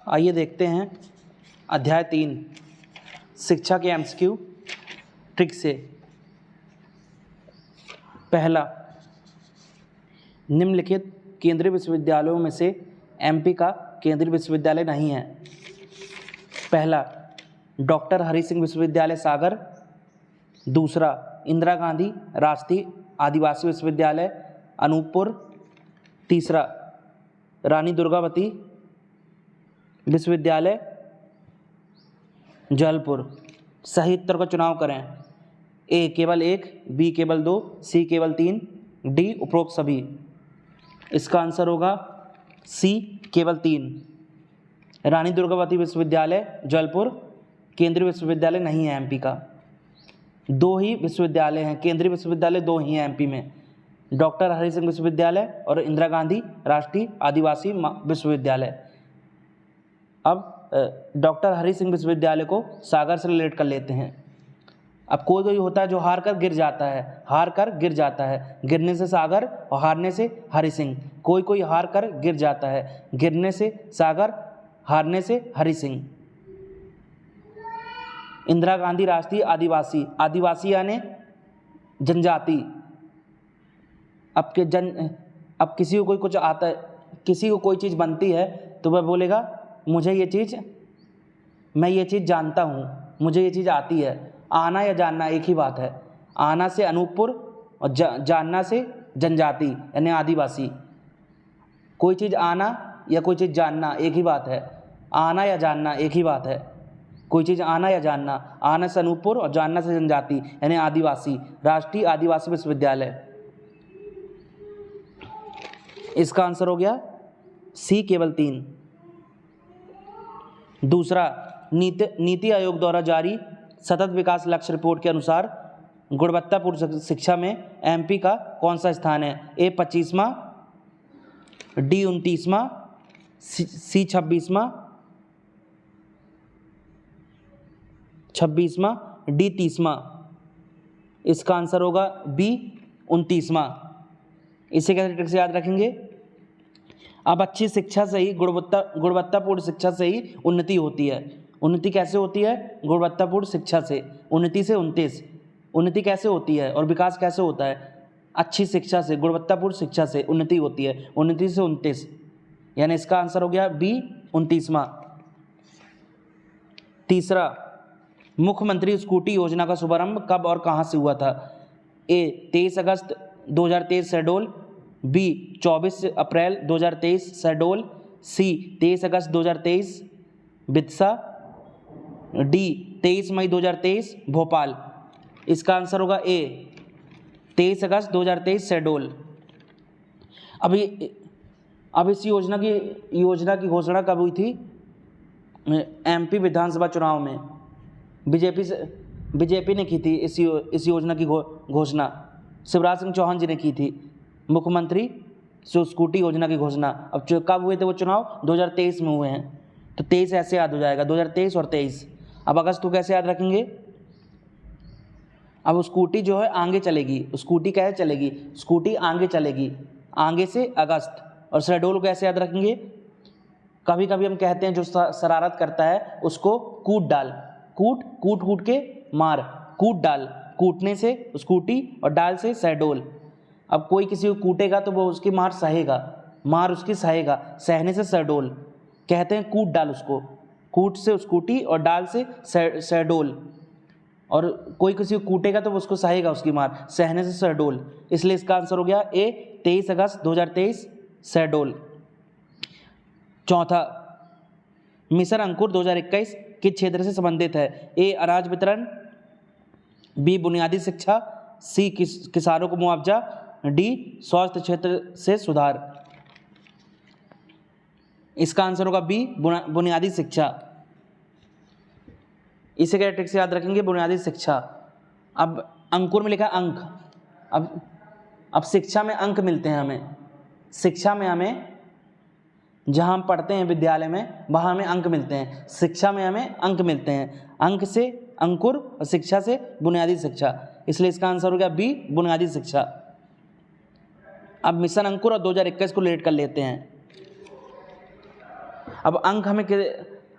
आइए देखते हैं अध्याय 3 शिक्षा के एमसीक्यू ट्रिक से। पहला, निम्नलिखित केंद्रीय विश्वविद्यालयों में से एमपी का केंद्रीय विश्वविद्यालय नहीं है। पहला, डॉक्टर हरि सिंह विश्वविद्यालय सागर। दूसरा, इंदिरा गांधी राष्ट्रीय आदिवासी विश्वविद्यालय अनूपपुर। तीसरा, रानी दुर्गावती विश्वविद्यालय जबलपुर। सही उत्तर का चुनाव करें। ए केवल 1, बी केवल 2, सी केवल 3, डी उपरोक्त सभी। इसका आंसर होगा सी केवल 3। रानी दुर्गावती विश्वविद्यालय जबलपुर केंद्रीय विश्वविद्यालय नहीं है एमपी का। 2 ही विश्वविद्यालय हैं, केंद्रीय विश्वविद्यालय 2 ही हैं एमपी में, डॉक्टर हरि सिंह विश्वविद्यालय और इंदिरा गांधी राष्ट्रीय आदिवासी विश्वविद्यालय। अब डॉक्टर हरि सिंह विश्वविद्यालय को सागर से रिलेट कर लेते हैं। अब कोई कोई होता है जो हार कर गिर जाता है, गिरने से सागर और हारने से हरि सिंह। कोई कोई हार कर गिर जाता है, गिरने से सागर, हारने से हरि सिंह। इंदिरा गांधी राष्ट्रीय आदिवासी, आदिवासी यानी जनजाति। अब किसी को कोई कुछ आता है, किसी को कोई चीज़ बनती है तो वह बोलेगा मैं ये चीज़ जानता हूँ, मुझे ये चीज़ आती है। आना या जानना एक ही बात है। आना से अनूपपुर और जानना से जनजाति यानी आदिवासी। कोई चीज़ आना या कोई चीज़ जानना एक ही बात है। आना या जानना एक ही बात है। कोई चीज़ आना या जानना, आना से अनूपपुर और जानना से जनजाति यानी आदिवासी, राष्ट्रीय आदिवासी विश्वविद्यालय। इसका आंसर हो गया सी केवल 3। दूसरा, नीति आयोग द्वारा जारी सतत विकास लक्ष्य रिपोर्ट के अनुसार गुणवत्तापूर्ण शिक्षा में एमपी का कौन सा स्थान है? ए 25वां, डी 29वां, सी 26वां, डी 30वां। इसका आंसर होगा बी 29वां। इसे कैसे ट्रिक से याद रखेंगे? अब अच्छी शिक्षा से ही गुणवत्तापूर्ण शिक्षा से ही उन्नति होती है। उन्नति कैसे होती है? गुणवत्तापूर्ण शिक्षा से। उन्नति से 29, उन्नति कैसे होती है और विकास कैसे होता है? अच्छी शिक्षा से, गुणवत्तापूर्ण शिक्षा से उन्नति होती है। उन्नति से 29 यानी इसका आंसर हो गया बी 29वां। तीसरा, मुख्यमंत्री स्कूटी योजना का शुभारंभ कब और कहां से हुआ था? ए 23 अगस्त 2023 शहडोल, बी 24 अप्रैल 2023 शहडोल, सी 23 अगस्त 2023 बिदसा, डी 23 मई 2023 भोपाल। इसका आंसर होगा ए 23 अगस्त 2023 शहडोल। अब इस योजना की घोषणा कब हुई थी? एमपी विधानसभा चुनाव में बीजेपी ने की थी इस योजना की घोषणा। शिवराज सिंह चौहान जी ने की थी, मुख्यमंत्री स्कूटी योजना की घोषणा। अब कब हुए थे वो चुनाव? 2023 में हुए हैं, तो 23 ऐसे याद हो जाएगा, 2023 और 23। अब अगस्त को कैसे याद रखेंगे? अब स्कूटी जो है आगे चलेगी, स्कूटी कैसे चलेगी? स्कूटी आगे चलेगी, आगे से अगस्त। और शहडोल को कैसे याद रखेंगे? कभी कभी हम कहते हैं जो शरारत करता है उसको कूट डाल, कूट के मार, कूट डाल, कूटने से स्कूटी और डाल से शहडोल। अब कोई किसी को कूटेगा तो वो उसकी मार सहेगा, मार उसकी सहेगा, सहने से शहडोल। कहते हैं कूट डाल उसको, कूट से स्कूटी और डाल से शहडोल। और कोई किसी को कूटेगा तो वो उसको सहेगा उसकी मार, सहने से शहडोल। इसलिए इसका आंसर हो गया ए 23 अगस्त 2023 शहडोल। चौथा, मिशन अंकुर 2021 किस क्षेत्र से संबंधित है? ए अनाज वितरण, बी बुनियादी शिक्षा, सी किसानों को मुआवजा, डी स्वास्थ्य क्षेत्र से सुधार। इसका आंसर होगा बी बुनियादी शिक्षा। इसे क्या ट्रिक से याद रखेंगे? बुनियादी शिक्षा। अब अंकुर में लिखा अंक। अब शिक्षा में अंक मिलते हैं हमें, शिक्षा में हमें जहाँ हम पढ़ते हैं विद्यालय में वहाँ हमें अंक मिलते हैं, शिक्षा में हमें अंक मिलते हैं। अंक से अंकुर और शिक्षा से बुनियादी शिक्षा, इसलिए इसका आंसर हो गया बी बुनियादी शिक्षा। अब मिशन अंकुर और 2021 को रिलेट कर लेते हैं। अब अंक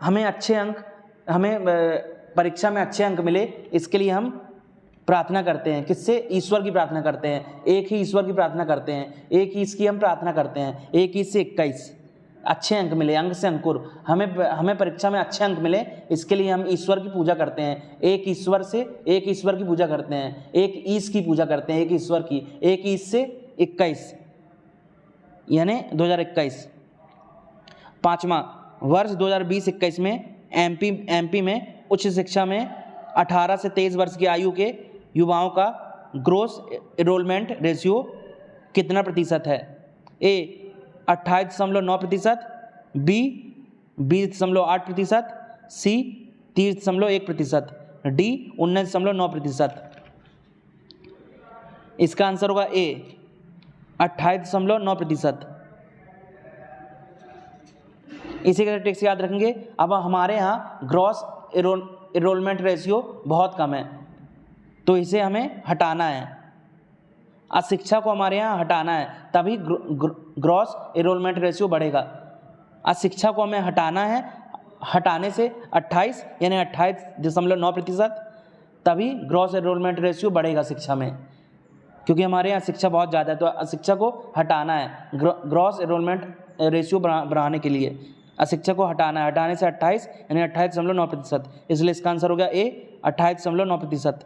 हमें अच्छे अंक, हमें परीक्षा में अच्छे अंक मिले, इसके लिए हम प्रार्थना करते हैं। किससे? ईश्वर की प्रार्थना करते हैं। एक ही ईश्वर की प्रार्थना करते हैं, एक ही इसकी हम प्रार्थना करते हैं। 21 से 21 अच्छे अंक मिले, अंक से अंकुर, हमें परीक्षा में अच्छे अंक मिले, इसके लिए हम ईश्वर की पूजा करते हैं। एक ईश्वर की पूजा करते हैं, एक ईश की पूजा करते हैं, एक ईश्वर की। 21 से 21 यानी 2021। पाँचवा, वर्ष 2020-21 में एमपी में उच्च शिक्षा में 18 से 23 वर्ष की आयु के युवाओं का ग्रोस एनरोलमेंट रेशियो कितना प्रतिशत है? ए 28.9%, बी 20.8%, सी 30.1%, डी 19.9%। इसका आंसर होगा ए 28.9%। इसी का ट्रिक्स याद रखेंगे। अब हमारे यहाँ ग्रॉस एनरोलमेंट रेशियो बहुत कम है, तो इसे हमें हटाना है। अशिक्षा को हमारे यहाँ हटाना है, तभी ग्रॉस एनरोलमेंट रेशियो बढ़ेगा। अशिक्षा को हमें हटाना है, हटाने से 28 यानी 28.9%, तभी ग्रॉस एनरोलमेंट रेशियो बढ़ेगा शिक्षा में, क्योंकि हमारे यहाँ शिक्षा बहुत ज़्यादा है, तो अशिक्षा को हटाना है ग्रॉस एनरोलमेंट रेशियो बढ़ाने के लिए। अशिक्षा को हटाना है, हटाने से 28 यानी 28.9%, इसलिए इसका आंसर हो गया ए 28.9%।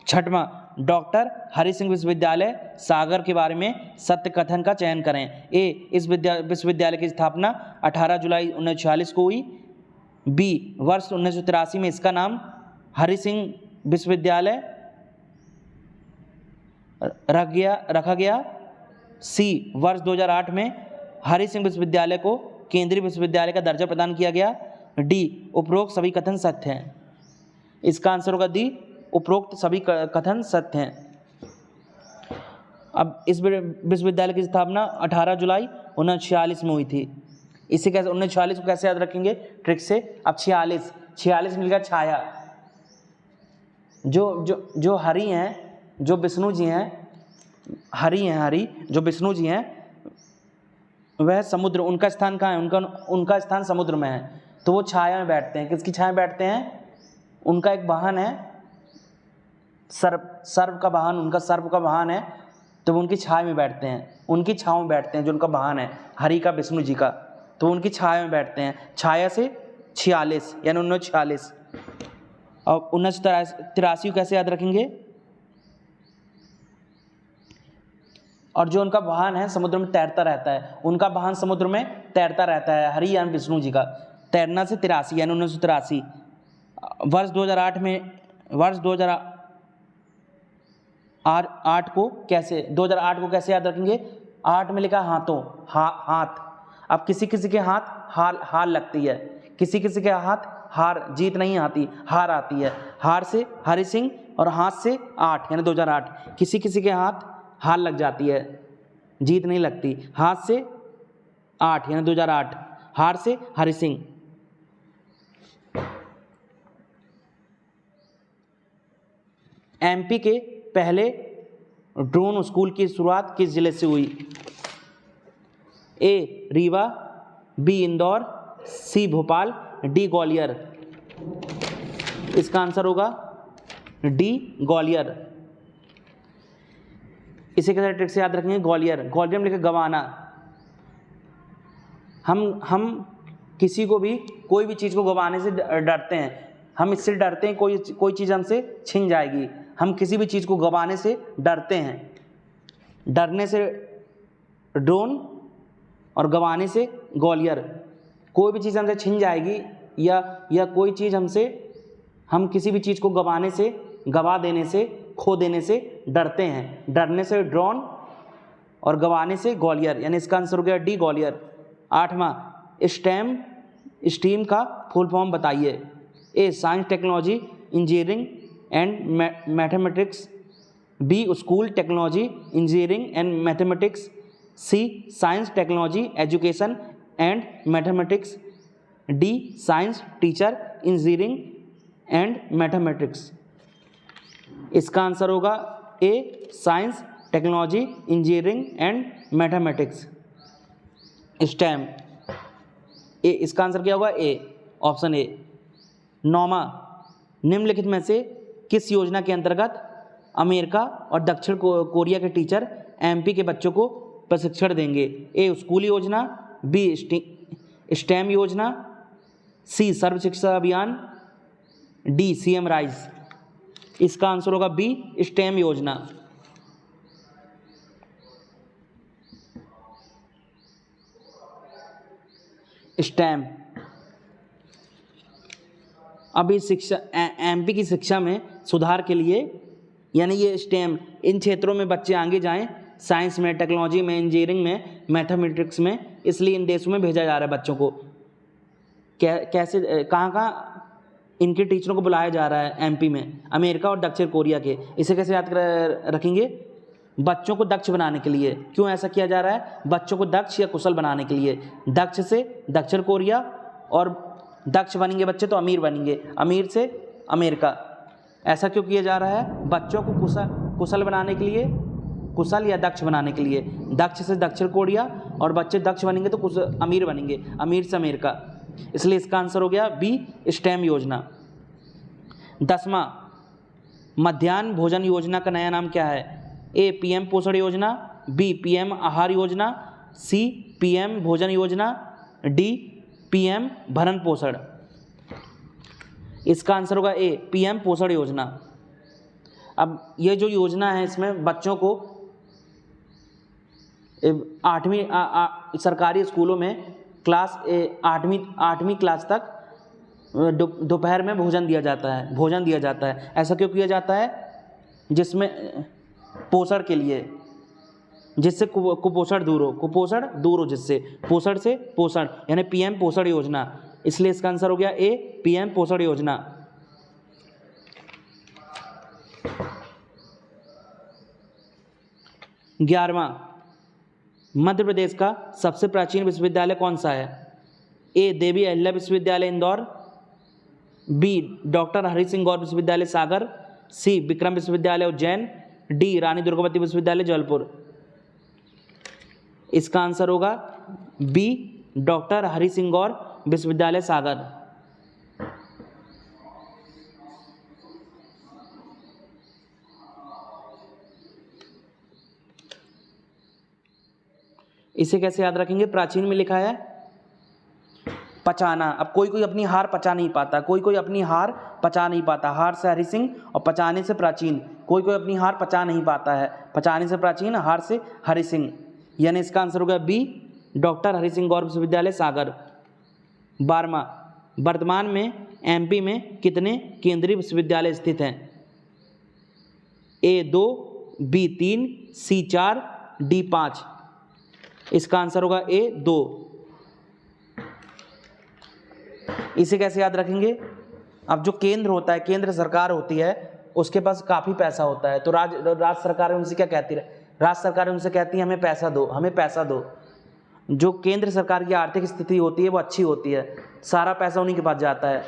छठवां, डॉक्टर हरि सिंह विश्वविद्यालय सागर के बारे में सत्य कथन का चयन करें। ए इस विश्वविद्यालय की स्थापना 18 जुलाई 1946 को हुई। बी वर्ष 1983 में इसका नाम हरि सिंह विश्वविद्यालय रखा गया। सी वर्ष 2008 में हरि सिंह विश्वविद्यालय को केंद्रीय विश्वविद्यालय का दर्जा प्रदान किया गया। डी उपरोक्त सभी कथन सत्य हैं। इसका आंसर होगा डी उपरोक्त सभी कथन सत्य हैं। अब इस विश्वविद्यालय की स्थापना 18 जुलाई 1946 में हुई थी। इसे कैसे 1946 को कैसे याद रखेंगे? ट्रिक से। अब 46 मिल गया छाया। जो हरि हैं, जो विष्णु जी हैं, हरि जो विष्णु जी हैं, वह समुद्र, उनका स्थान कहाँ है? उनका स्थान समुद्र में है, तो वो छाया में बैठते हैं। किसकी छाया में बैठते हैं? उनका एक वाहन है सर्प का वाहन, उनका सर्प का वाहन है, तो वो उनकी छाया में बैठते हैं, उनकी छाँव में बैठते हैं। जो उनका वाहन है हरि का, विष्णु जी का, तो उनकी छाया में बैठते हैं। छाया से 46 यानी 1946। और 1983 कैसे याद रखेंगे? और जो उनका वाहन है समुद्र में तैरता रहता है, उनका वाहन समुद्र में तैरता रहता है, हरि यानी विष्णु जी का। तैरना से 83 यानी 1983। वर्ष 2008 में, वर्ष 2008 को कैसे याद रखेंगे? 8 में लिखा हाथों, हाथ। अब किसी के हाथ हार लगती है, किसी के हाथ हार जीत नहीं आती, हार आती है। हार से हरि सिंह और हाथ से 8 यानी 2008। किसी के हाथ हार लग जाती है, जीत नहीं लगती। हाथ से 8 यानी 2008, हार से हरि सिंह। एमपी के पहले ड्रोन स्कूल की शुरुआत किस जिले से हुई? ए रीवा, बी इंदौर, सी भोपाल, डी ग्वालियर। इसका आंसर होगा डी ग्वालियर। इसे कैसे ट्रिक से याद रखेंगे? ग्वालियर में लिखा गवाना। हम किसी को भी कोई भी चीज़ को गवाने से डरते हैं। हम इससे डरते हैं कोई चीज़ हमसे छिन जाएगी। हम किसी भी चीज़ को गवाने से डरते हैं। डरने से ड्रोन और गवाने से ग्वालियर। कोई भी चीज़ हमसे छिन जाएगी या कोई चीज़ हम किसी भी चीज़ को गवाने से, गवा देने से, खो देने से डरते हैं। डरने से ड्रोन और गवाने से ग्वालियर, यानी इसका आंसर हो गया डी ग्वालियर। 8वां, स्टीम का फुल फॉर्म बताइए। A science technology engineering and mathematics, B school technology engineering and mathematics, C science technology education and mathematics, D science teacher engineering and mathematics. इसका आंसर होगा A science technology engineering and mathematics. STEM. A, इसका answer क्या होगा? ए, option A. 9वां, निम्नलिखित में से किस योजना के अंतर्गत अमेरिका और दक्षिण कोरिया के टीचर एमपी के बच्चों को प्रशिक्षण देंगे? ए, स्कूल योजना, बी, स्टेम योजना, सी, सर्व शिक्षा अभियान, डी, सीएम राइज। इसका आंसर होगा बी, स्टेम योजना। स्टेम। अब इस शिक्षा एमपी की शिक्षा में सुधार के लिए, यानी ये स्टेम, इन क्षेत्रों में बच्चे आगे जाएं, साइंस में, टेक्नोलॉजी में, इंजीनियरिंग में, मैथमेटिक्स में, इसलिए इन देशों में भेजा जा रहा है बच्चों को। कैसे, कहाँ कहाँ इनके टीचरों को बुलाया जा रहा है एमपी में? अमेरिका और दक्षिण कोरिया के। इसे कैसे याद रखेंगे? बच्चों को दक्ष बनाने के लिए। क्यों ऐसा किया जा रहा है? बच्चों को दक्ष या कुशल बनाने के लिए। दक्ष से दक्षिण कोरिया, और दक्ष बनेंगे बच्चे तो अमीर बनेंगे, अमीर से अमेरिका। ऐसा क्यों किया जा रहा है? बच्चों को कुशल बनाने के लिए, कुशल या दक्ष बनाने के लिए। दक्ष से दक्षिण कोरिया, और बच्चे दक्ष बनेंगे तो अमीर बनेंगे, अमीर से अमेरिका। इसलिए इसका आंसर हो गया बी, स्टेम योजना। 10वां, मध्याह्न भोजन योजना का नया नाम क्या है? ए, पीएम पोषण योजना, बी, पीएम आहार योजना, सी, पीएम भोजन योजना, डी, पीएम भरण पोषण। इसका आंसर होगा ए, पीएम पोषण योजना। अब ये जो योजना है, इसमें बच्चों को 8वीं सरकारी स्कूलों में क्लास 8वीं क्लास तक दोपहर में भोजन दिया जाता है। ऐसा क्यों किया जाता है? जिसमें पोषण के लिए, जिससे कुपोषण दूर हो, जिससे पोषण से पोषण, यानी पीएम पोषण योजना। इसलिए इसका आंसर हो गया ए, पीएम पोषण योजना। 11वां, मध्य प्रदेश का सबसे प्राचीन विश्वविद्यालय कौन सा है? ए, देवी अहिल्या विश्वविद्यालय इंदौर, बी, डॉक्टर हरि सिंह गौर विश्वविद्यालय सागर, सी, विक्रम विश्वविद्यालय उज्जैन, डी, रानी दुर्गावती विश्वविद्यालय जबलपुर। इसका आंसर होगा बी, डॉक्टर हरि सिंह गौर विश्वविद्यालय सागर। इसे कैसे याद रखेंगे? प्राचीन में लिखा है पचाना। अब कोई अपनी हार पचा नहीं पाता, कोई अपनी हार पचा नहीं पाता। हार से हरि सिंह और पचाने से प्राचीन। कोई अपनी हार पचा नहीं पाता है। पचाने से प्राचीन, हार से हरि सिंह, यानी इसका आंसर होगा बी, डॉक्टर हरि सिंह गौर विश्वविद्यालय सागर। 12वां, वर्तमान में एमपी में कितने केंद्रीय विश्वविद्यालय स्थित हैं? ए, 2, बी, 3, सी, 4, डी, 5। इसका आंसर होगा ए, 2। इसे कैसे याद रखेंगे? अब जो केंद्र होता है, केंद्र सरकार होती है, उसके पास काफ़ी पैसा होता है, तो राज्य सरकार उनसे क्या कहती है? राज्य सरकार उनसे कहती है हमें पैसा दो, हमें पैसा दो। जो केंद्र सरकार की आर्थिक स्थिति होती है वो अच्छी होती है, सारा पैसा उन्हीं के पास जाता है।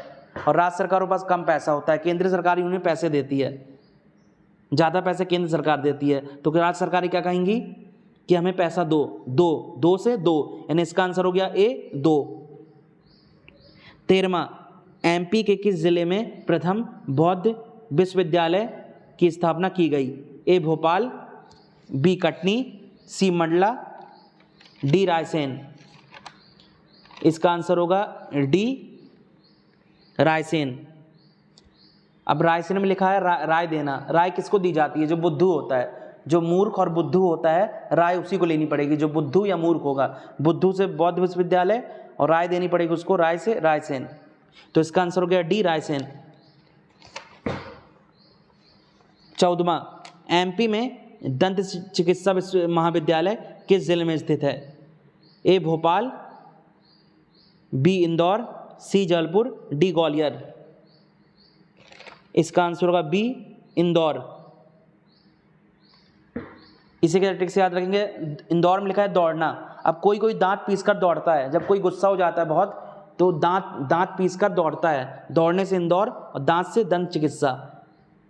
और राज्य सरकारों के पास कम पैसा होता है, केंद्र सरकार ही उन्हें पैसे देती है, ज़्यादा पैसे केंद्र सरकार देती है। तो राज्य सरकार क्या कहेंगी कि हमें पैसा दो। 2 से 2, यानी इसका आंसर हो गया ए, 2। 13वां, एमपी के किस जिले में प्रथम बौद्ध विश्वविद्यालय की स्थापना की गई? ए, भोपाल, बी, कटनी, सी, मंडला, डी, रायसेन। इसका आंसर होगा डी, रायसेन। अब रायसेन में लिखा है राय देना। राय किसको दी जाती है? जो बुद्धू होता है, जो मूर्ख और बुद्धू होता है, राय उसी को लेनी पड़ेगी, जो बुद्धू या मूर्ख होगा। बुद्धू से बौद्ध विश्वविद्यालय, और राय देनी पड़ेगी उसको राय से रायसेन। तो इसका आंसर हो गया डी, रायसेन। 14वां, एमपी में दंत चिकित्सा महाविद्यालय किस जिले में स्थित है? ए, भोपाल, बी, इंदौर, सी, जबलपुर, डी, ग्वालियर। इसका आंसर होगा बी, इंदौर। इसे क्या ट्रिक से याद रखेंगे? इंदौर में लिखा है दौड़ना। अब कोई दांत पीसकर दौड़ता है, जब कोई गुस्सा हो जाता है बहुत, तो दांत पीसकर दौड़ता है। दौड़ने से इंदौर, और दांत से दंत चिकित्सा।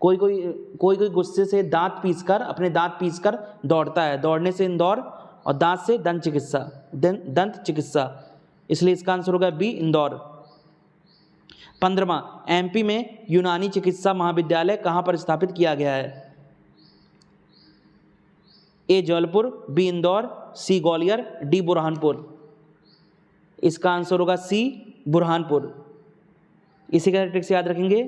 कोई गुस्से से दांत पीसकर, अपने दांत पीसकर दौड़ता है, दौड़ने से इंदौर, और दांत से दंत चिकित्सा, दंत चिकित्सा, इसलिए इसका आंसर होगा बी इंदौर। 15वां, एमपी में यूनानी चिकित्सा महाविद्यालय कहाँ पर स्थापित किया गया है? ए जबलपुर, बी इंदौर, सी ग्वालियर, डी बुरहानपुर। इसका आंसर होगा सी बुरहानपुर। इसी का ट्रिक से याद रखेंगे।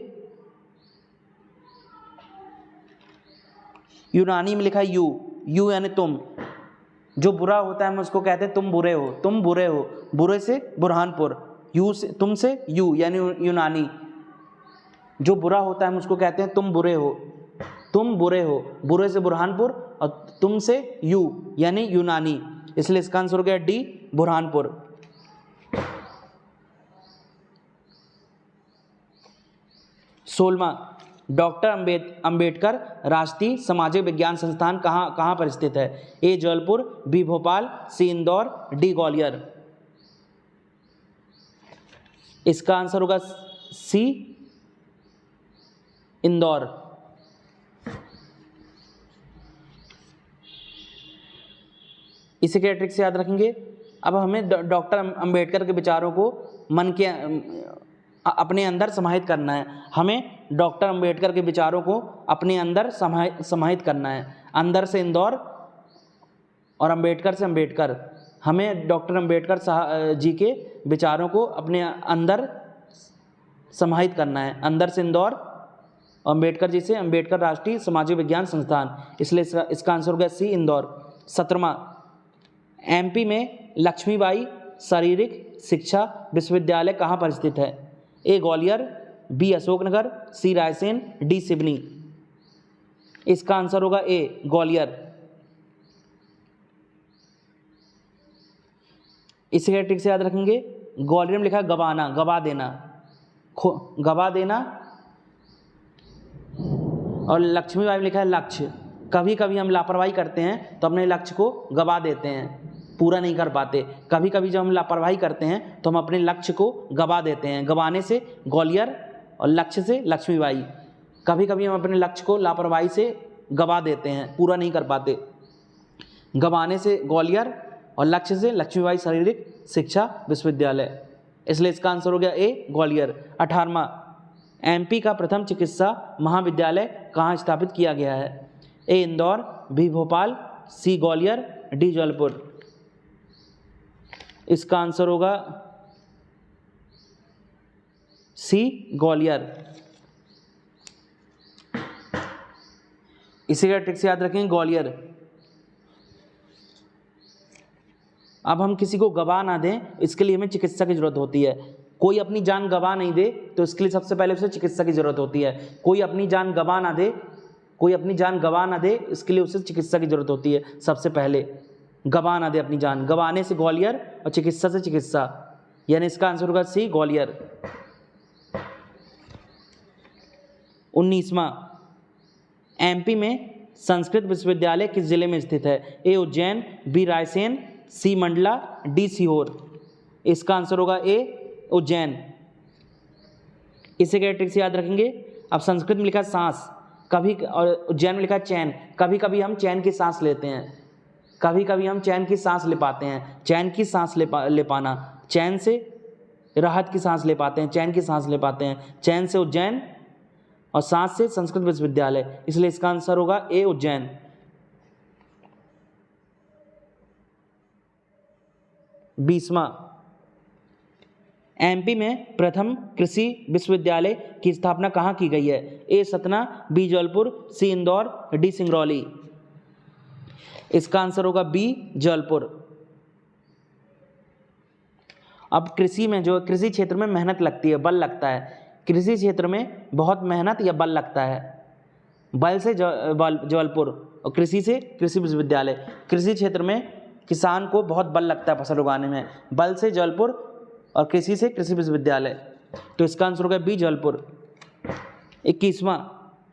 यूनानी में लिखा है यू, यू यानी तुम, जो बुरा होता है हम उसको कहते हैं तुम बुरे हो, तुम बुरे हो, बुरे से बुरहानपुर, यू से तुम से यू यानी यूनानी, जो बुरा होता है हम उसको कहते हैं तुम बुरे हो, तुम बुरे हो, बुरे से बुरहानपुर और तुम से यू यानी यूनानी, इसलिए इसका आंसर हो गया डी बुरहानपुर। 16वां, डॉक्टर अंबेडकर राष्ट्रीय सामाजिक विज्ञान संस्थान कहाँ पर स्थित है? ए जबलपुर, बी भोपाल, सी इंदौर, डी ग्वालियर। इसका आंसर होगा सी इंदौर। इसी के ट्रिक से याद रखेंगे। अब हमें डॉक्टर अंबेडकर के विचारों को मन के अपने अंदर समाहित करना है। हमें डॉक्टर अंबेडकर के विचारों को अपने अंदर समाहित करना है। अंदर से इंदौर और अंबेडकर से अंबेडकर। हमें डॉक्टर अंबेडकर जी के विचारों को अपने अंदर समाहित करना है। अंदर से इंदौर, अंबेडकर जी से अंबेडकर राष्ट्रीय सामाजिक विज्ञान संस्थान, इसलिए इसका आंसर हो गया सी इंदौर। 17वां, एमपी में लक्ष्मीबाई शारीरिक शिक्षा विश्वविद्यालय कहाँ पर स्थित है? ए ग्वालियर, बी अशोकनगर, सी रायसेन, डी सिवनी। इसका आंसर होगा ए ग्वालियर। इसी के ट्रिक से याद रखेंगे। ग्वालियर में लिखा है गवाना, गवा देना, गवा देना, और लक्ष्मीबाई में लिखा है लक्ष्य। कभी कभी हम लापरवाही करते हैं तो अपने लक्ष्य को गवा देते हैं, पूरा नहीं कर पाते। कभी कभी जब हम लापरवाही करते हैं तो हम अपने लक्ष्य को गवा देते हैं। गवाने से ग्वालियर और लक्ष्य से लक्ष्मीबाई। कभी कभी हम अपने लक्ष्य को लापरवाही से गवा देते हैं, पूरा नहीं कर पाते। गवाने से ग्वालियर और लक्ष्य से लक्ष्मीबाई शारीरिक शिक्षा विश्वविद्यालय, इसलिए इसका आंसर हो गया ए ग्वालियर। 18वां, एमपी का प्रथम चिकित्सा महाविद्यालय कहाँ स्थापित किया गया है? ए इंदौर, बी भोपाल, सी ग्वालियर, डी जबलपुर। इसका आंसर होगा सी ग्वालियर। इसी का ट्रिक से याद रखेंगे ग्वालियर। अब हम किसी को गवा ना दें, इसके लिए हमें चिकित्सा की जरूरत होती है। कोई अपनी जान गवा नहीं दे तो इसके लिए सबसे पहले उसे चिकित्सा की जरूरत होती है। कोई अपनी जान गवा ना दे, कोई अपनी जान गवा ना दे, इसके लिए उसे चिकित्सा की जरूरत होती है। सबसे पहले गवा ना दे अपनी जान। गवाने से ग्वालियर और चिकित्सा से चिकित्सा, यानी इसका आंसर होगा सी ग्वालियर। 19वां, एमपी में संस्कृत विश्वविद्यालय किस जिले में स्थित है? ए उज्जैन, बी रायसेन, सी मंडला, डी सीहोर। इसका आंसर होगा ए उज्जैन। इसे क्या ट्रिक से याद रखेंगे। अब संस्कृत में लिखा है सांस, कभी, और उज्जैन में लिखा है चैन। कभी कभी हम चैन की सांस लेते हैं, कभी कभी हम चैन की सांस ले पाते हैं। चैन की सांस ले पाना, चैन से राहत की सांस ले पाते हैं, चैन की सांस ले पाते हैं। चैन से उज्जैन और सांस से संस्कृत विश्वविद्यालय, इसलिए इसका आंसर होगा ए उज्जैन। 20वां, एमपी में प्रथम कृषि विश्वविद्यालय की स्थापना कहाँ की गई है? ए सतना, बी जबलपुर, सी इंदौर, डी सिंगरौली। इसका आंसर होगा बी जबलपुर। अब कृषि में, जो कृषि क्षेत्र में मेहनत लगती है, बल लगता है, कृषि क्षेत्र में बहुत मेहनत या बल लगता है। बल से जबलपुर और कृषि से कृषि विश्वविद्यालय। कृषि क्षेत्र में किसान को बहुत बल लगता है फसल उगाने में, बल से जबलपुर और कृषि से कृषि विश्वविद्यालय, तो इसका आंसर होगा बी जबलपुर। 21वां,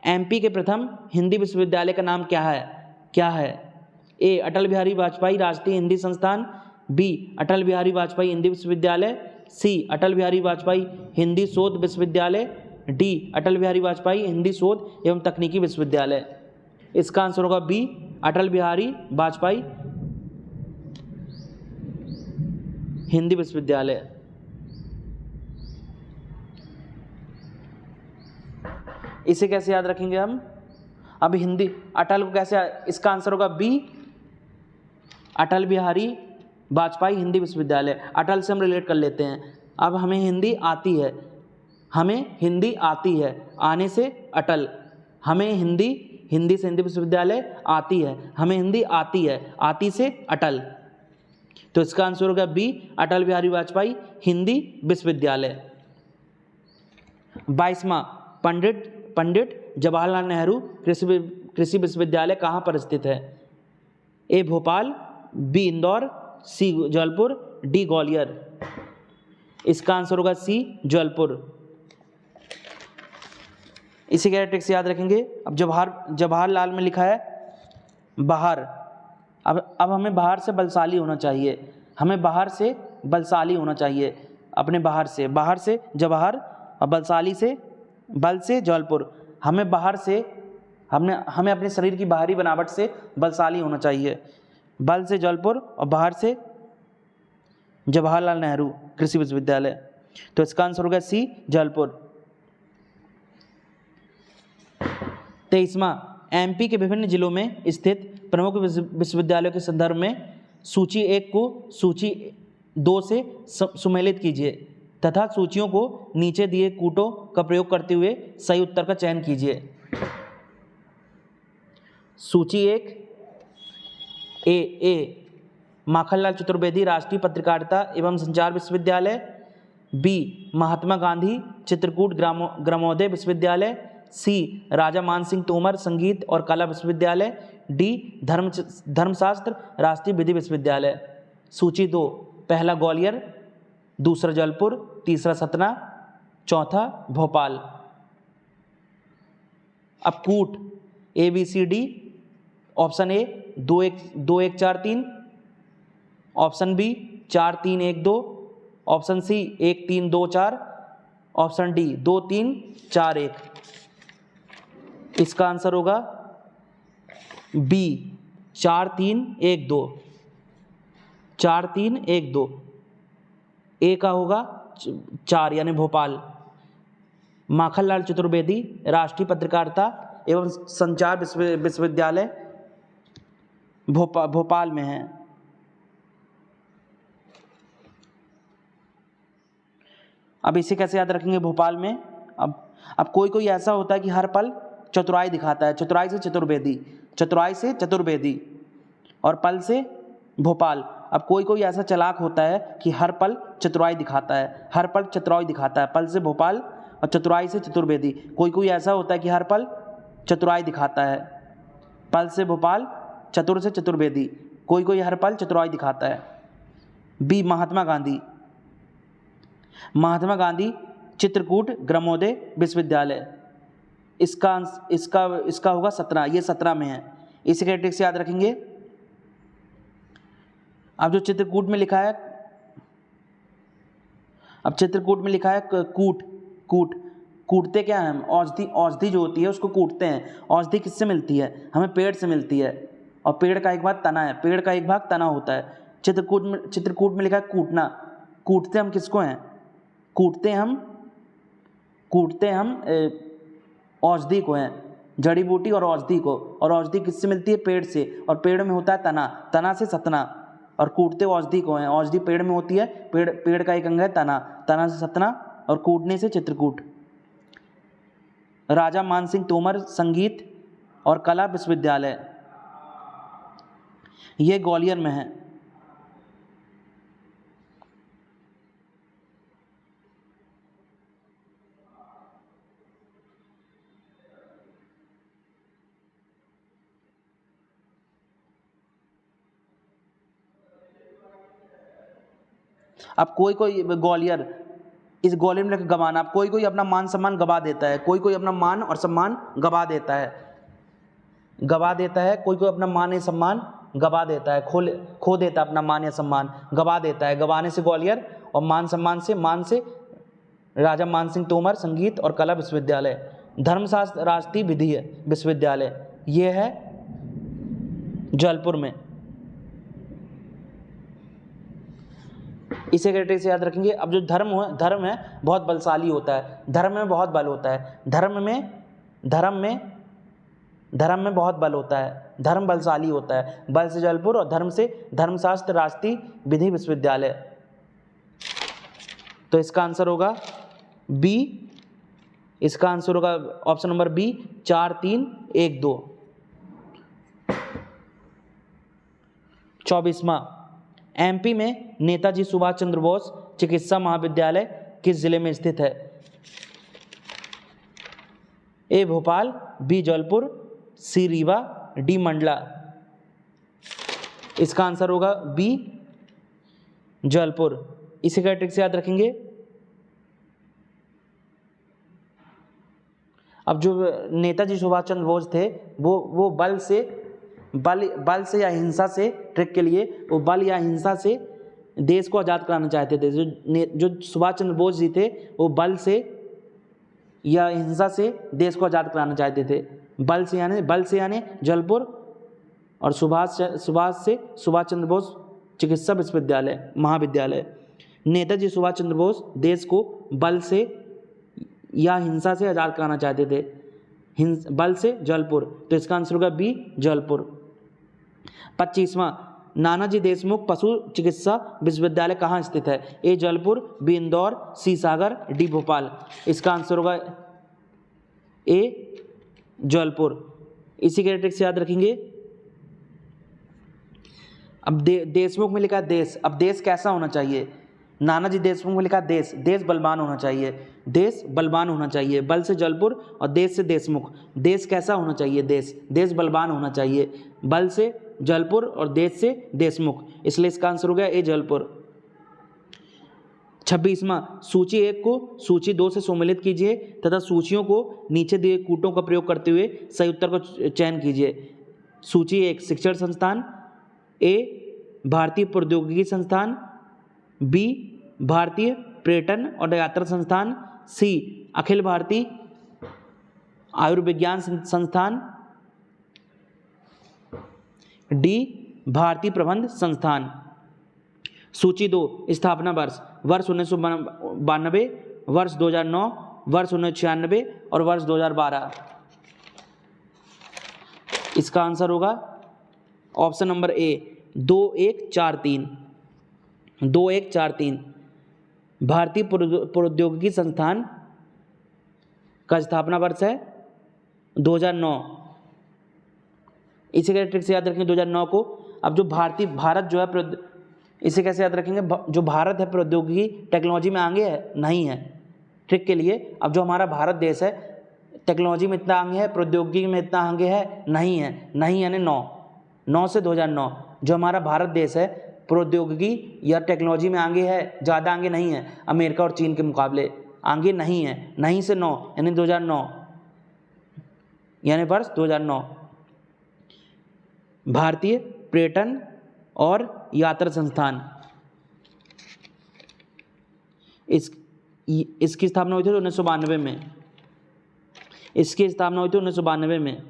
एमपी के प्रथम हिंदी विश्वविद्यालय का नाम क्या है? ए अटल बिहारी वाजपेयी राष्ट्रीय हिंदी संस्थान, बी अटल बिहारी वाजपेयी हिंदी विश्वविद्यालय, सी अटल बिहारी वाजपेयी हिंदी शोध विश्वविद्यालय, डी अटल बिहारी वाजपेयी हिंदी शोध एवं तकनीकी विश्वविद्यालय। इसका आंसर होगा बी अटल बिहारी वाजपेयी हिंदी विश्वविद्यालय। इसे कैसे याद रखेंगे हम? अब हिंदी अटल को कैसे, इसका आंसर होगा बी, अटल बिहारी वाजपेयी हिंदी विश्वविद्यालय। अटल से हम रिलेट कर लेते हैं। अब हमें हिंदी आती है, हमें हिंदी आती है, आने से अटल, हमें हिंदी, हिंदी से हिंदी विश्वविद्यालय, आती है, हमें हिंदी आती है, आती से अटल। तो इसका आंसर होगा बी, अटल बिहारी वाजपेयी हिंदी विश्वविद्यालय। 22वां, पंडित जवाहरलाल नेहरू कृषि विश्वविद्यालय कहाँ पर स्थित है? ए भोपाल, बी इंदौर, सी जबलपुर, डी ग्वालियर। इसका आंसर होगा सी जबलपुर। इसी कैरेक्टर से याद रखेंगे। अब जवाहरलाल में लिखा है बाहर। अब हमें बाहर से बलशाली होना चाहिए, हमें बाहर से बलशाली होना चाहिए, अपने बाहर से जवाहर और बलशाली से बल से जबलपुर। हमें बाहर से हमें अपने शरीर की बाहरी बनावट से बलशाली होना चाहिए, बल से जबलपुर और बाहर से जवाहरलाल नेहरू कृषि विश्वविद्यालय। तो इसका आंसर होगा सी जबलपुर। 23वां, एमपी के विभिन्न जिलों में स्थित प्रमुख विश्वविद्यालयों के संदर्भ में सूची 1 को सूची 2 से सुमेलित कीजिए तथा सूचियों को नीचे दिए कूटों का प्रयोग करते हुए सही उत्तर का चयन कीजिए। सूची 1, ए माखनलाल चतुर्वेदी राष्ट्रीय पत्रकारिता एवं संचार विश्वविद्यालय, बी महात्मा गांधी चित्रकूट ग्रामोदय विश्वविद्यालय, सी राजा मानसिंह तोमर संगीत और कला विश्वविद्यालय, डी धर्मशास्त्र राष्ट्रीय विधि विश्वविद्यालय। सूची 2, पहला ग्वालियर, दूसरा जबलपुर, तीसरा सतना, चौथा भोपाल। अब कूट ABCD, option A 2-1-4-3, option B 4-3-1-2, option C 1-3-2-4, option D 2-3-4-1। इसका आंसर होगा बी 4-3-1-2, 4-3-1-2। ए का होगा 4 यानी भोपाल। माखनलाल चतुर्वेदी राष्ट्रीय पत्रकारिता एवं संचार विश्वविद्यालय भोपाल में है। अब इसे कैसे याद रखेंगे भोपाल में? अब कोई ऐसा होता है कि हर पल चतुराई दिखाता है, चतुराई से चतुर्वेदी और पल से भोपाल। अब कोई ऐसा चालाक होता है कि हर पल चतुराई दिखाता है, हर पल चतुराई दिखाता है, पल से भोपाल और चतुराई से चतुर्वेदी। कोई ऐसा होता है कि हर पल चतुराई दिखाता है, पल से भोपाल, चतुर से चतुर्वेदी। कोई हर पल चतुराई दिखाता है। बी महात्मा गांधी चित्रकूट ग्रामोदय विश्वविद्यालय। इसका होगा 17, ये 17 में है। इसी कैटेगरी से याद रखेंगे। अब जो चित्रकूट में लिखा है, कूटते क्या हैं हम? औषधि जो होती है उसको कूटते हैं। औषधि किससे मिलती है? हमें पेड़ से मिलती है, और पेड़ का एक भाग तना है, पेड़ का एक भाग तना होता है। चित्रकूट में लिखा है कूटना। कूटते हम किसको हैं? कूटते हम औषधि को हैं, जड़ी बूटी और औषधि को। और औषधि किससे मिलती है? पेड़ से, और पेड़ में होता है तना से सतना। और कूटते औषधि को हैं, औषधि पेड़ में होती है, पेड़ का एक अंग है तना से सतना, और कूटने से चित्रकूट। राजा मानसिंह तोमर संगीत और कला विश्वविद्यालय, ये ग्वालियर में है। अब कोई ग्वालियर, इस ग्वालियर में गवाना। अब कोई अपना मान सम्मान गवा देता है, कोई अपना मान और सम्मान गवा देता है, कोई अपना मान या सम्मान गवा देता है, खो देता है अपना मान या सम्मान, गवा देता है। गवाने से ग्वालियर, और मान सम्मान से राजा मानसिंह तोमर संगीत और कला विश्वविद्यालय। धर्मशास्त्र राष्ट्रीय विधि विश्वविद्यालय, ये है जबलपुर में। इसे कैटेगरी से याद रखेंगे। अब जो धर्म है बहुत बलशाली होता है, धर्म में बहुत बल होता है, धर्म में बहुत बल होता है, धर्म बलशाली होता है। बल से जबलपुर और धर्म से धर्मशास्त्र राष्ट्रीय विधि विश्वविद्यालय। तो इसका आंसर होगा बी, इसका आंसर होगा ऑप्शन नंबर बी 4 3 1 2। 24वां, एमपी में नेताजी सुभाष चंद्र बोस चिकित्सा महाविद्यालय किस जिले में स्थित है? ए भोपाल, बी जबलपुर, सी रीवा, डी मंडला। इसका आंसर होगा बी जबलपुर। इसी का ट्रिक से याद रखेंगे। अब जो नेताजी सुभाष चंद्र बोस थे वो बल से या हिंसा से, ट्रिक के लिए वो बल या हिंसा से देश को आज़ाद कराना चाहते थे। जो सुभाष चंद्र बोस जी थे वो बल से या हिंसा से देश को आज़ाद कराना चाहते थे। बल से यानी जबलपुर, और सुभाष चंद्र बोस चिकित्सा विश्वविद्यालय महाविद्यालय। नेताजी सुभाष चंद्र बोस देश को बल से या हिंसा से आज़ाद कराना चाहते थे, बल से जबलपुर। तो इसका आंसर होगा बी जबलपुर। 25वां, नानाजी देशमुख पशु चिकित्सा विश्वविद्यालय कहाँ स्थित है? ए जबलपुर, बी इंदौर, सी सागर, डी भोपाल। इसका आंसर होगा ए जबलपुर। इसी के ट्रिक से याद रखेंगे। अब देशमुख में लिखा देश, अब देश कैसा होना चाहिए? नानाजी देशमुख में लिखा देश बलवान होना चाहिए, देश बलवान होना चाहिए। बल से जबलपुर और देश से देशमुख। देश कैसा होना चाहिए? देश बलवान होना चाहिए। बल से जबलपुर और देश से देशमुख, इसलिए इसका आंसर हो गया ए जबलपुर। 26वां, सूची 1 को सूची 2 से सम्मिलित कीजिए तथा सूचियों को नीचे दिए कूटों का प्रयोग करते हुए सही उत्तर को चयन कीजिए। सूची 1 शिक्षण संस्थान, ए भारतीय प्रौद्योगिकी संस्थान, बी भारतीय पर्यटन और यात्रा संस्थान, सी अखिल भारतीय आयुर्विज्ञान संस्थान, डी भारतीय प्रबंध संस्थान। सूची 2 स्थापना वर्ष 1992, वर्ष 2009, वर्ष 1996 और वर्ष 2012। इसका आंसर होगा ऑप्शन नंबर ए 2143। 2143 भारतीय प्रौद्योगिकी संस्थान का स्थापना वर्ष है 2009। इसी के ट्रिक से याद रखेंगे 2009 को। अब जो भारत जो है, इसे कैसे याद रखेंगे? जो भारत है प्रौद्योगिकी टेक्नोलॉजी में आगे है? नहीं है। ट्रिक के लिए, अब जो हमारा भारत देश है टेक्नोलॉजी में इतना आगे है, प्रौद्योगिकी में इतना आगे है? नहीं है। नहीं यानी 9 से 2009 जो हमारा भारत देश है प्रौद्योगिकी या टेक्नोलॉजी में आगे है, ज़्यादा आगे नहीं है अमेरिका और चीन के मुकाबले, आगे नहीं है। नहीं से 9 यानी 2009 यानी वर्ष 2009। भारतीय पर्यटन और यात्रा संस्थान, इसकी स्थापना हुई थी 1992 में। इसकी स्थापना हुई थी 1992 में।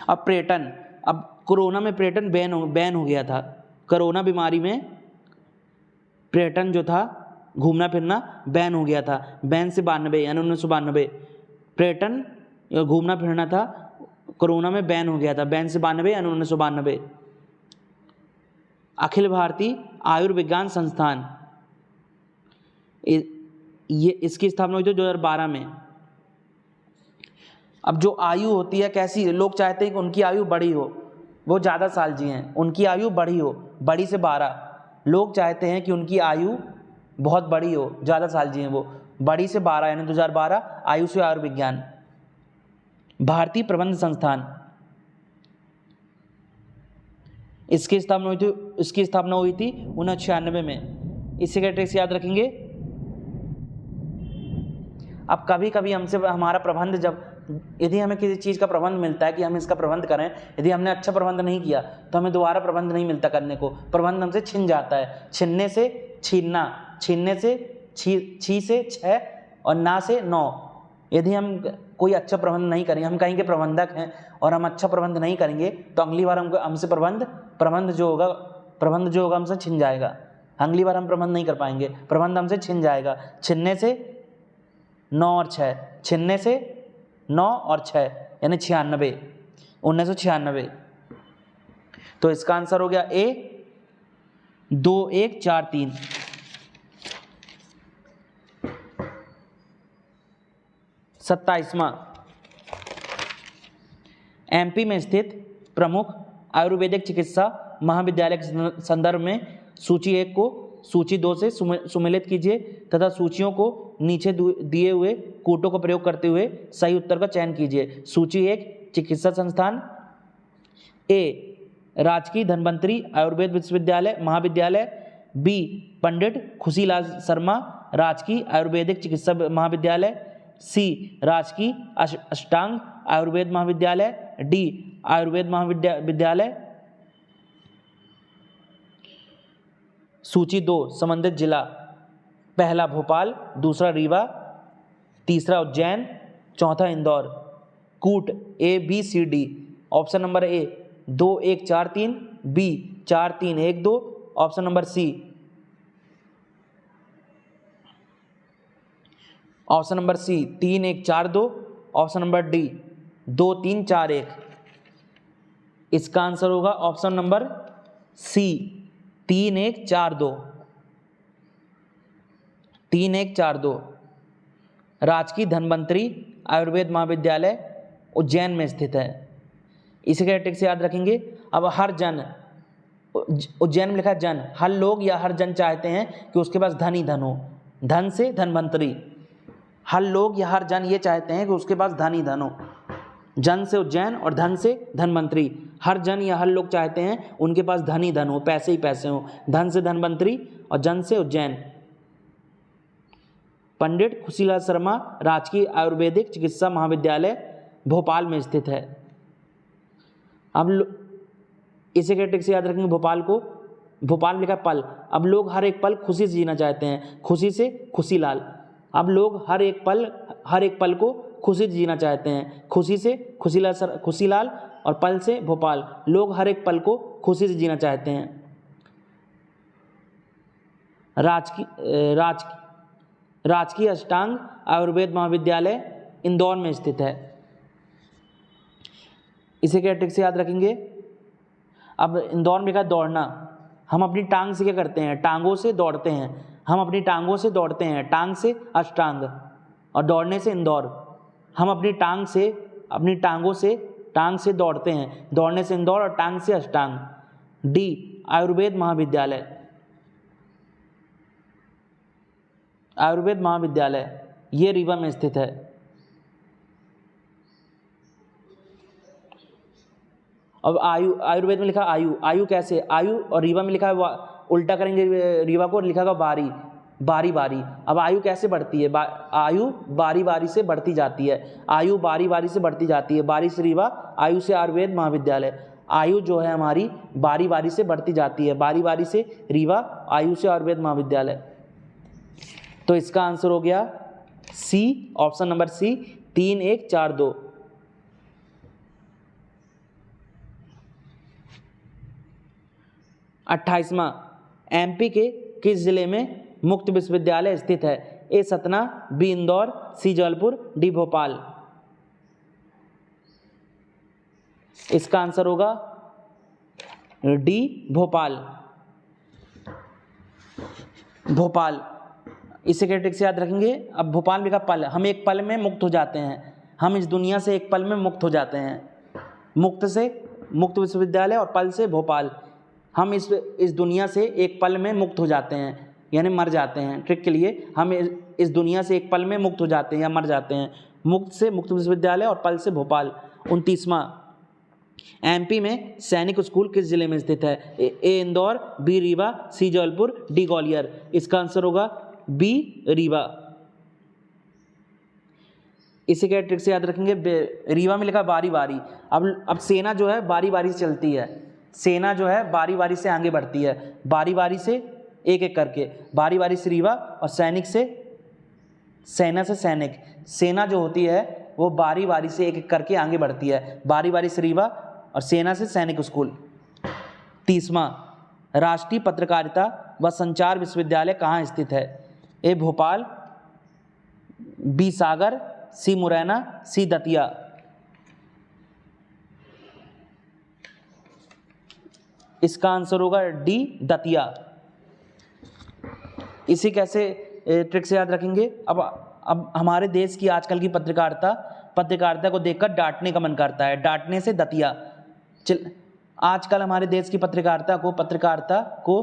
अब पर्यटन, अब कोरोना में पर्यटन बैन हो गया था। कोरोना बीमारी में पर्यटन जो था, घूमना फिरना बैन हो गया था। बैन से 92 यानी 1992 पर्यटन घूमना फिरना था, कोरोना में बैन हो गया था। बैन से 92 यानी 1992। अखिल भारतीय आयुर्विज्ञान संस्थान, ये इसकी स्थापना हुई थी 2012 में। अब जो आयु होती है कैसी, लोग चाहते हैं कि उनकी आयु बड़ी हो, वो ज़्यादा साल जिएं, उनकी आयु बड़ी हो, बड़ी से 12। लोग चाहते हैं कि उनकी आयु बहुत बड़ी हो, ज़्यादा साल जिएं, वो बड़ी से 12 यानी 2012। आयु से आयुर्विज्ञान। भारतीय प्रबंध संस्थान, इसकी स्थापना हुई थी 1996 में। इसी के ट्रिक्स याद रखेंगे। अब कभी कभी हमसे हमारा प्रबंध, जब यदि हमें किसी चीज़ का प्रबंध मिलता है कि हम इसका प्रबंध करें, यदि हमने अच्छा प्रबंध नहीं किया तो हमें दोबारा प्रबंध नहीं मिलता करने को, प्रबंध हमसे छिन जाता है। छिनने से छीनना, छीनने से छी से 6 और ना से 9। यदि हम कोई अच्छा प्रबंध नहीं करेंगे, हम कहीं के प्रबंधक हैं और हम अच्छा प्रबंध नहीं करेंगे तो अगली बार हमसे प्रबंध जो होगा हमसे छिन जाएगा। अगली बार हम प्रबंध नहीं कर पाएंगे, प्रबंध हमसे छिन जाएगा। छिनने से 9 और 6, छिनने से 9 और 6 यानी 96, 1996। तो इसका आंसर हो गया ए 2 1 4 3। सत्ताईसवां, एमपी में स्थित प्रमुख आयुर्वेदिक चिकित्सा महाविद्यालय के संदर्भ में सूची 1 को सूची 2 से सुमेलित कीजिए तथा सूचियों को नीचे दिए हुए कूटों का प्रयोग करते हुए सही उत्तर का चयन कीजिए। सूची 1 चिकित्सा संस्थान, ए राजकीय धन्वंतरी आयुर्वेद विश्वविद्यालय महाविद्यालय, बी पंडित खुशीलाल शर्मा राजकीय आयुर्वेदिक चिकित्सा महाविद्यालय, सी राजकीय अष्टांग आयुर्वेद महाविद्यालय, डी आयुर्वेद महाविद्यालय। सूची 2 संबंधित जिला, पहला भोपाल, दूसरा रीवा, तीसरा उज्जैन, चौथा इंदौर। कूट A B C D. Option number A 2 1 4 3, B 4 3 1 2, option number C, option number C 3 1 4 2, option number D 2 3 4 1। इसका आंसर होगा ऑप्शन नंबर सी 3 1 4 2, 3 1 4 2। राजकीय धन्वंतरी आयुर्वेद महाविद्यालय उज्जैन में स्थित है। इसी के ट्रिक से याद रखेंगे। अब हर जन, उज्जैन में लिखा है जन, हर लोग या हर जन चाहते हैं कि उसके पास धन ही धन हो, धन से धन्वंतरी। हर लोग या हर जन ये चाहते हैं कि उसके पास धन ही धन हो, जन से उज्जैन और धन से धन्वंतरी। हर जन या हर लोग चाहते हैं उनके पास धन ही धन हो, पैसे ही पैसे हो, धन से धन्वंतरी और जन से उज्जैन। पंडित खुशीलाल शर्मा राजकीय आयुर्वेदिक चिकित्सा महाविद्यालय भोपाल में स्थित है। अब इसे के ट्रिक से याद रखेंगे भोपाल को। भोपाल में लिखा पल, अब लोग हर एक पल खुशी से जीना चाहते हैं, खुशी से खुशीलाल। अब लोग हर एक पल को खुशी से जीना चाहते हैं, खुशी से खुशीलाल और पल से भोपाल। लोग हर एक पल को खुशी से जीना चाहते हैं। राजकीय अष्टांग आयुर्वेद महाविद्यालय इंदौर में स्थित है। इसे क्या ट्रिक से याद रखेंगे। अब इंदौर में लिखा दौड़ना, हम अपनी टांग से क्या करते हैं, टांगों से दौड़ते हैं, हम अपनी टांगों से दौड़ते हैं, टांग से अष्टांग और दौड़ने से इंदौर। हम अपनी टांगों से टांग से दौड़ते हैं, दौड़ने से इंदौर और टांग से अष्टांग। डी आयुर्वेद महाविद्यालय, आयुर्वेद महाविद्यालय ये रीवा में स्थित है। अब आयुर्वेद में लिखा आयु, आयु कैसे, आयु और रीवा में लिखा है उल्टा करेंगे, रीवा को लिखा होगा बारी, बारी बारी। अब आयु कैसे बढ़ती है, आयु बारी बारी से बढ़ती जाती है, आयु बारी बारी से बढ़ती जाती है। बारी से रीवा, आयु से आयुर्वेद महाविद्यालय। आयु जो है हमारी बारी बारी से बढ़ती जाती है, बारी बारी से रीवा, आयु से आयुर्वेद महाविद्यालय। तो इसका आंसर हो गया सी, ऑप्शन नंबर सी 3 1 4 2। 28वां, एमपी के किस जिले में मुक्त विश्वविद्यालय स्थित है। ए सतना, बी इंदौर, सी जबलपुर, डी भोपाल। इसका आंसर होगा डी भोपाल, भोपाल। इसे क्या ट्रिक से याद रखेंगे। अब भोपाल में का पल, हम एक पल में मुक्त हो जाते हैं, हम इस दुनिया से एक पल में मुक्त हो जाते हैं। मुक्त से मुक्त विश्वविद्यालय और पल से भोपाल। हम इस दुनिया से एक पल में मुक्त हो जाते हैं यानी मर जाते हैं। ट्रिक के लिए, हम इस दुनिया से एक पल में मुक्त हो जाते हैं या मर जाते हैं। मुक्त से मुक्त विश्वविद्यालय और पल से भोपाल। 29वां, एमपी में सैनिक स्कूल किस जिले में स्थित है। ए इंदौर, बी रीवा, सी जबलपुर, डी ग्वालियर। इसका आंसर होगा बी रीवा। इसे क्या ट्रिक से याद रखेंगे। रीवा में लिखा बारी बारी। अब सेना जो है बारी बारी से चलती है, सेना जो है बारी बारी से आगे बढ़ती है, बारी बारी से एक एक करके, बारी बारी से रीवा और सैनिक से सेना से सैनिक। सेना जो होती है वो बारी बारी से एक एक करके आगे बढ़ती है, बारी बारी से रीवा और सेना से सैनिक स्कूल। 30वां, राष्ट्रीय पत्रकारिता व संचार विश्वविद्यालय कहाँ स्थित है? ए भोपाल, बी सागर, सी मुरैना, सी दतिया। इसका आंसर होगा डी दतिया। इसी कैसे ट्रिक से याद रखेंगे? अब हमारे देश की आजकल की पत्रकारिता को देखकर डांटने का मन करता है, डांटने से दतिया। आजकल हमारे देश की पत्रकारिता को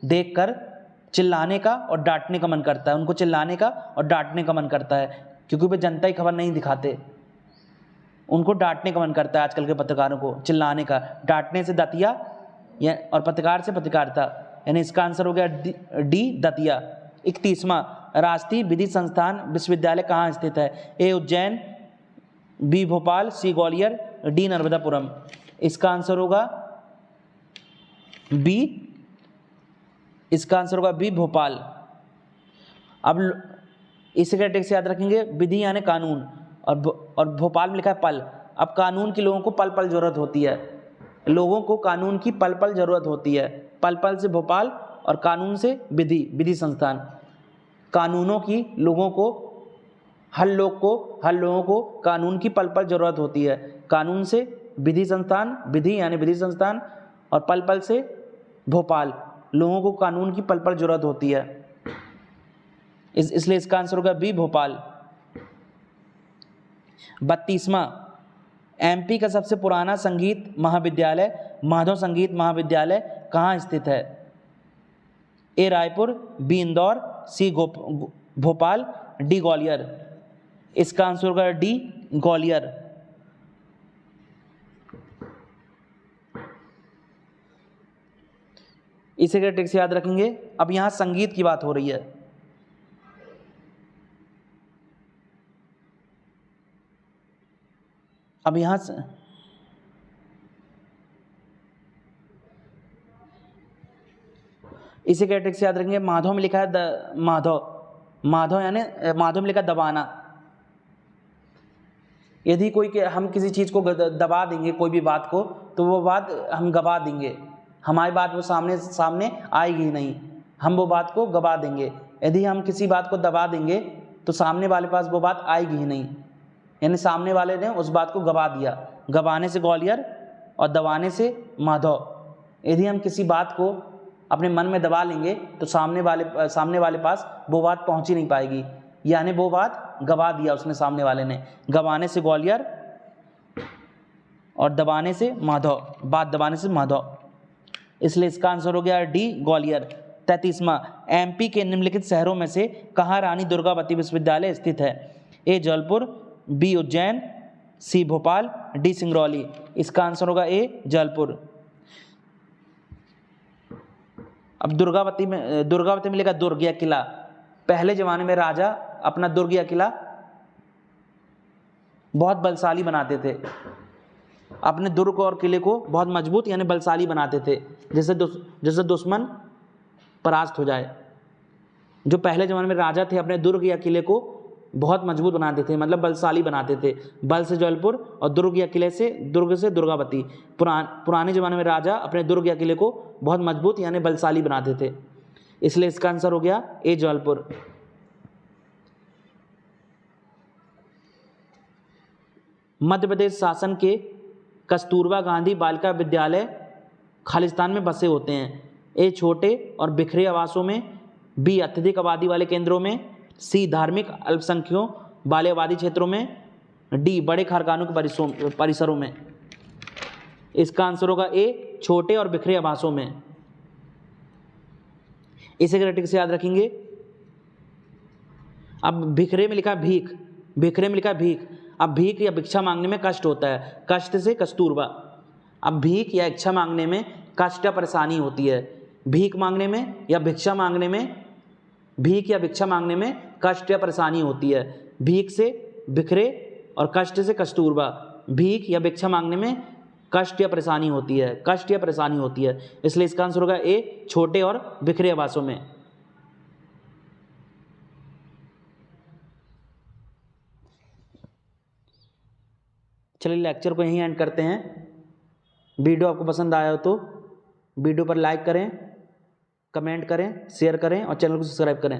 देखकर चिल्लाने का और डांटने का मन करता है, उनको चिल्लाने का और डांटने का मन करता है, क्योंकि वे जनता की खबर नहीं दिखाते। उनको डांटने का मन करता है आजकल के पत्रकारों को, चिल्लाने का, डांटने से दतिया और पत्रकार से पत्रकारिता, यानी इसका आंसर हो गया डी दतिया। 31वां, राष्ट्रीय विधि संस्थान विश्वविद्यालय कहाँ स्थित है? ए उज्जैन, बी भोपाल, सी ग्वालियर, डी नर्मदापुरम। इसका आंसर होगा बी, इसका आंसर होगा बी भोपाल। अब इसी का ट्रिक से याद रखेंगे, विधि यानी कानून, और भोपाल में लिखा है पल। अब कानून की लोगों को पल पल जरूरत होती है, लोगों को कानून की पल पल जरूरत होती है। पल पल से भोपाल और कानून से विधि संस्थान। कानूनों की लोगों को, हर लोगों को कानून की पल पल जरूरत होती है। कानून से विधि संस्थान, विधि यानी विधि संस्थान, और पल पल से भोपाल, लोगों को कानून की पल पल जरूरत होती है। इसलिए इसका आंसर होगा बी भोपाल। 32वां, एमपी का सबसे पुराना संगीत महाविद्यालय माधव संगीत महाविद्यालय कहाँ स्थित है? ए रायपुर, बी इंदौर, सी भोपाल, डी ग्वालियर। इसका आंसर होगा डी ग्वालियर। इसे क्या ट्रिक से याद रखेंगे? अब यहां संगीत की बात हो रही है, अब यहां इसे क्या ट्रिक से याद रखेंगे? माधव में लिखा है माधव यानी माधव में लिखा दबाना। यदि हम किसी चीज़ को दबा देंगे, कोई भी बात को, तो वो बात हम गवा देंगे, हमारी बात वो सामने आएगी ही नहीं, हम वो बात को गवा देंगे। यदि हम किसी बात को दबा देंगे तो सामने वाले पास वो बात आएगी ही नहीं, यानी सामने वाले ने उस बात को गवा दिया। गवाने से ग्वालियर और दबाने से माधव। यदि हम किसी बात को अपने मन में दबा लेंगे तो सामने वाले पास वो बात पहुंच ही नहीं पाएगी, यानी वो बात गवा दिया उसने, सामने वाले ने। गवाने से ग्वालियर और दबाने से माधव, बात दबाने से माधव। इसलिए इसका आंसर हो गया डी ग्वालियर। 33वां, एमपी के निम्नलिखित शहरों में से कहाँ रानी दुर्गावती विश्वविद्यालय स्थित है? ए जबलपुर, बी उज्जैन, सी भोपाल, डी सिंगरौली। इसका आंसर होगा ए जबलपुर। अब दुर्गावती में लिखा दुर्ग या किला। पहले जमाने में राजा अपना दुर्ग या किला बहुत बलशाली बनाते थे, अपने दुर्ग और किले को बहुत मजबूत यानी बलशाली बनाते थे, जैसे दुश्मन परास्त हो जाए। जो पहले ज़माने में राजा थे अपने दुर्ग या किले को बहुत मजबूत बनाते थे, मतलब बलशाली बनाते थे। बल से जबलपुर और दुर्ग या किले से दुर्गावती। पुराने ज़माने में राजा अपने दुर्ग या किले को बहुत मजबूत यानी बलशाली बनाते थे, इसलिए इसका आंसर हो गया ए जबलपुर। मध्य प्रदेश शासन के कस्तूरबा गांधी बालिका विद्यालय खालिस्तान में बसे होते हैं। ए छोटे और बिखरे आवासों में, बी अत्यधिक आबादी वाले केंद्रों में, सी धार्मिक अल्पसंख्यकों वाले आबादी क्षेत्रों में, डी बड़े कारखानों के परिसरों में। इसका आंसर होगा ए छोटे और बिखरे आवासों में। इसे क्रिटिक से याद रखेंगे। अब बिखरे में लिखा भीख, बिखरे में लिखा भीख। अब भीख या भिक्षा मांगने में कष्ट होता है, कष्ट से कस्तूरबा। अब भीख या इच्छा मांगने में कष्ट या परेशानी होती है। भीख मांगने में या भिक्षा मांगने में, भीख या भिक्षा मांगने में कष्ट या परेशानी होती है। भीख से बिखरे और कष्ट से कस्तूरबा। भीख या भिक्षा मांगने में कष्ट या परेशानी होती है, कष्ट या परेशानी होती है। इसलिए इसका आंसर होगा ए छोटे और बिखरे आवासों में। चलिए लेक्चर को यहीं एंड करते हैं। वीडियो आपको पसंद आया हो तो वीडियो पर लाइक करें, कमेंट करें, शेयर करें और चैनल को सब्सक्राइब करें।